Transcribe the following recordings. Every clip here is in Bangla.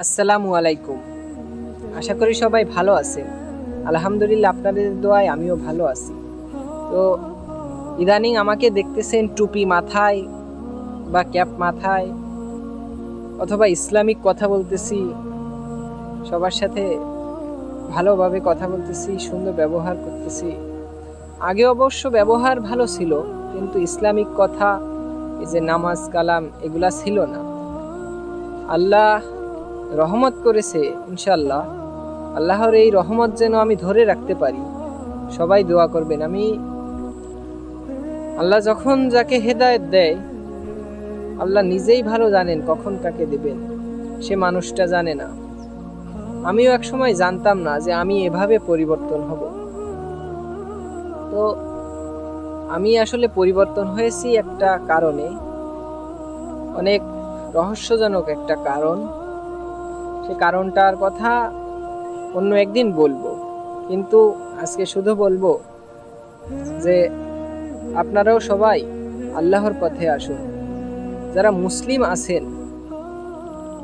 আসসালামু আলাইকুম। আশা করি সবাই ভালো আছেন। আলহামদুলিল্লাহ, আপনাদের দোয়ায় আমিও ভালো আছি। তো ইদানিং আমাকে দেখতেছেন টুপি মাথায় বা ক্যাপ মাথায়, অথবা ইসলামিক কথা বলতেছি, সবার সাথে ভালোভাবে কথা বলতেছি, সুন্দর ব্যবহার করতেছি। আগে অবশ্য ব্যবহার ভালো ছিল, কিন্তু ইসলামিক কথা, এই যে নামাজ কালাম, এগুলা ছিল না। আল্লাহ রহমত করেছে ইনশাল্লাহ। আল্লাহর এই রহমত যেন আমি ধরে রাখতে পারি। সবাই দোয়া করবেন। আল্লাহ যখন যাকে হেদায়েত দেয়, আল্লাহ নিজেই ভালো জানেন কখন কাকে দেবেন, সে মানুষটা জানে না। আমিও এক সময় জানতাম না যে আমি এভাবে পরিবর্তন হব। তো আমি আসলে পরিবর্তন হয়েছি একটা কারণে, অনেক রহস্যজনক একটা কারণ। সে কারণটার কথা অন্য একদিন বলবো, কিন্তু আজকে শুধু বলবো যে আপনারাও সবাই আল্লাহর পথে আসুন। যারা মুসলিম আছেন,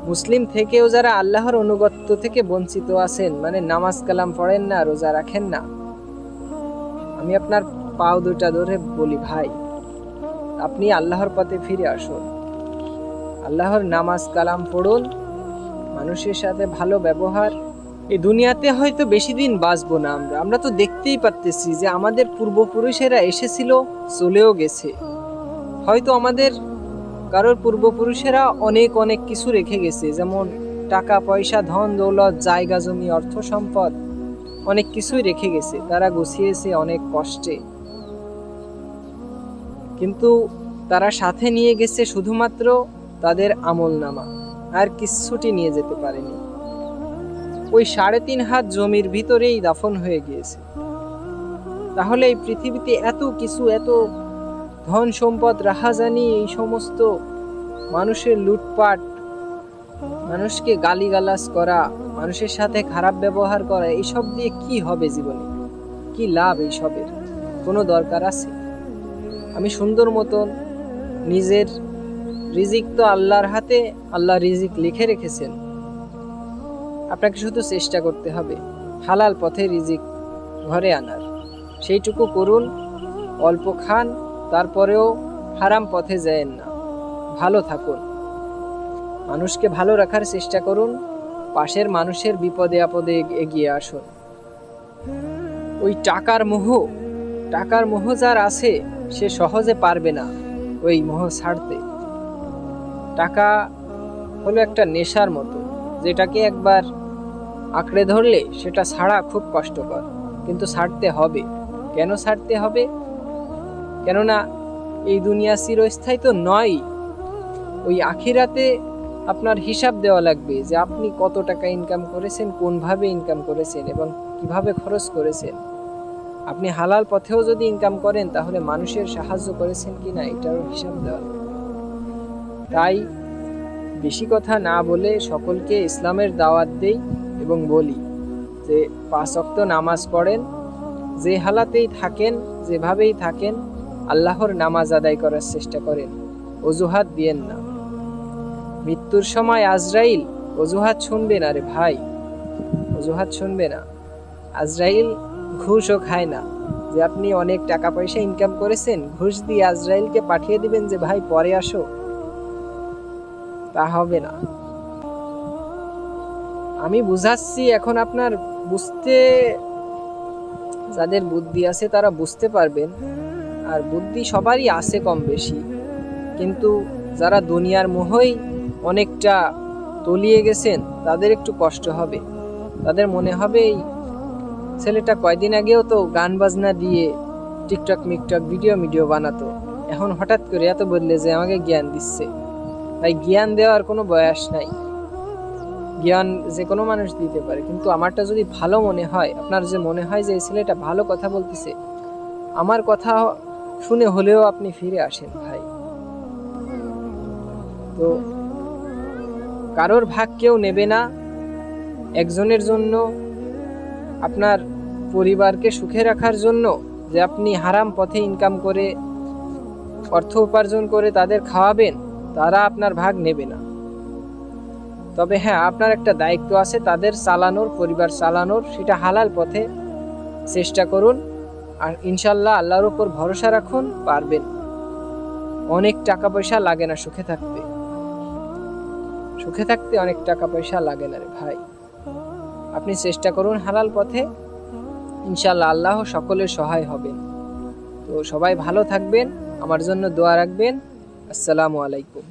মুসলিম থেকেও যারা আল্লাহর অনুগত্য থেকে বঞ্চিত আছেন, মানে নামাজ কালাম পড়েন না, রোজা রাখেন না, আমি আপনার পাও দুটা ধরে বলি, ভাই আপনি আল্লাহর পথে ফিরে আসুন। আল্লাহর নামাজ কালাম পড়ুন, মানুষের সাথে ভালো ব্যবহার। এই দুনিয়াতে হয়তো বেশি দিন বাঁচবো না। আমরা তো দেখতেই পারতেছি যে আমাদের পূর্বপুরুষেরা এসেছিল, চলেও গেছে। হয়তো আমাদের কারোর পূর্বপুরুষেরা অনেক অনেক কিছু রেখে গেছে, যেমন টাকা পয়সা, ধন দৌলত, জায়গা জমি, অর্থ সম্পদ, অনেক কিছুই রেখে গেছে। তারা গুছিয়েছে অনেক কষ্টে, কিন্তু তারা সাথে নিয়ে গেছে শুধুমাত্র তাদের আমলনামা, আর কিচ্ছুটি নিয়ে যেতে পারেনি। ওই 3.5 হাত জমির ভিতরেই দাফন হয়ে গিয়েছে। তাহলে এই পৃথিবীতে এত কিছু, এত ধন সম্পদ, রাহাজানি, এই সমস্ত মানুষের লুটপাট, মানুষকে গালিগালাজ করা, মানুষের সাথে খারাপ ব্যবহার করা, এইসব দিয়ে কি হবে জীবনে? কি লাভ এইসবের? কোনো দরকার আছে? আমি সুন্দর মতন নিজের রিজিক তো আল্লাহর হাতে, আল্লাহ রিজিক লিখে রেখেছেন। আপনাকে শুধু চেষ্টা করতে হবে হালাল পথে রিজিক ঘরে আনার। সেইটুকু করুন, অল্প খান, তারপরেও হারাম পথে যায়েন না। ভালো থাকুন, মানুষকে ভালো রাখার চেষ্টা করুন, পাশের মানুষের বিপদে আপদে এগিয়ে আসুন। ওই টাকার মোহ যার আছে, সে সহজে পারবে না ওই মোহ ছাড়তে। টাকা হলো একটা নেশার মতো, যেটাকে একবার আঁকড়ে ধরলে সেটা ছাড়া খুব কষ্টকর, কিন্তু ছাড়তে হবে। কেন ছাড়তে হবে? কেননা এই দুনিয়া চিরস্থায়ী তো নয়। ওই আখিরাতে আপনার হিসাব দেওয়া লাগবে যে আপনি কত টাকা ইনকাম করেছেন, কোনভাবে ইনকাম করেছেন এবং কিভাবে খরচ করেছেন। আপনি হালাল পথেও যদি ইনকাম করেন, তাহলে মানুষের সাহায্য করেছেন কিনা এটারও হিসাব দেওয়া লাগবে। তাই বেশি কথা না বলে সকলকে ইসলামের দাওয়াত দেই এবং বলি যে 5 ওয়াক্ত নামাজ পড়েন, যে হালাতেই থাকেন, যেভাবেই থাকেন, আল্লাহর নামাজ আদায় করার চেষ্টা করেন। অজুহাত দিয়েন না। মৃত্যুর সময় আজরাইল অজুহাত শুনবে না রে ভাই, অজুহাত শুনবে না। আজরাইল ঘুষও খায় না যে আপনি অনেক টাকা পয়সা ইনকাম করেছেন, ঘুষ দিয়ে আজরাইলকে পাঠিয়ে দিবেন যে ভাই পরে আসো, তা হবে না। আমি বুঝাচ্ছি, এখন আপনার বুঝতে, যাদের বুদ্ধি আছে তারা বুঝতে পারবেন। আর বুদ্ধি সবারই আছে কম বেশি, কিন্তু যারা দুনিয়ার মোহই অনেকটা তলিয়ে গেছেন, তাদের একটু কষ্ট হবে। তাদের মনে হবে এই ছেলেটা কয়দিন আগেও তো গান বাজনা দিয়ে টিকটক মিকটক ভিডিও বানাতো, এখন হঠাৎ করে এত বদলে যে আমাকে জ্ঞান দিচ্ছে। তাই জ্ঞান দেওয়ার কোনো বয়স নাই। জ্ঞান যে কোনো মানুষ দিতে পারে, কিন্তু আমারটা যদি ভালো মনে হয়, আপনার যে মনে হয় যে এই ছেলেটা ভালো কথা বলতেছে, আমার কথা শুনে হলেও আপনি ফিরে আসেন ভাই। তো কারোর ভাগ কেউ নেবে না। একজনের জন্য, আপনার পরিবারকে সুখে রাখার জন্য যে আপনি হারাম পথে ইনকাম করে, অর্থ উপার্জন করে তাদের খাওয়াবেন, তারা আপনার ভাগ নেবে না। তবে হ্যাঁ, আপনার একটা দায়িত্ব আছে তাদের চালানোর, পরিবার চালানোর, সেটা হালাল পথে চেষ্টা করুন। আর ইনশাল্লাহ আল্লাহর উপর ভরসা রাখুন, পারবেন। অনেক টাকা পয়সা লাগে না সুখে থাকতে, সুখে থাকতে অনেক টাকা পয়সা লাগে না রে ভাই। আপনি চেষ্টা করুন হালাল পথে, ইনশাল্লাহ আল্লাহ সকলের সহায় হবেন। তো সবাই ভালো থাকবেন, আমার জন্য দোয়া রাখবেন। আসসালামু আলাইকুম।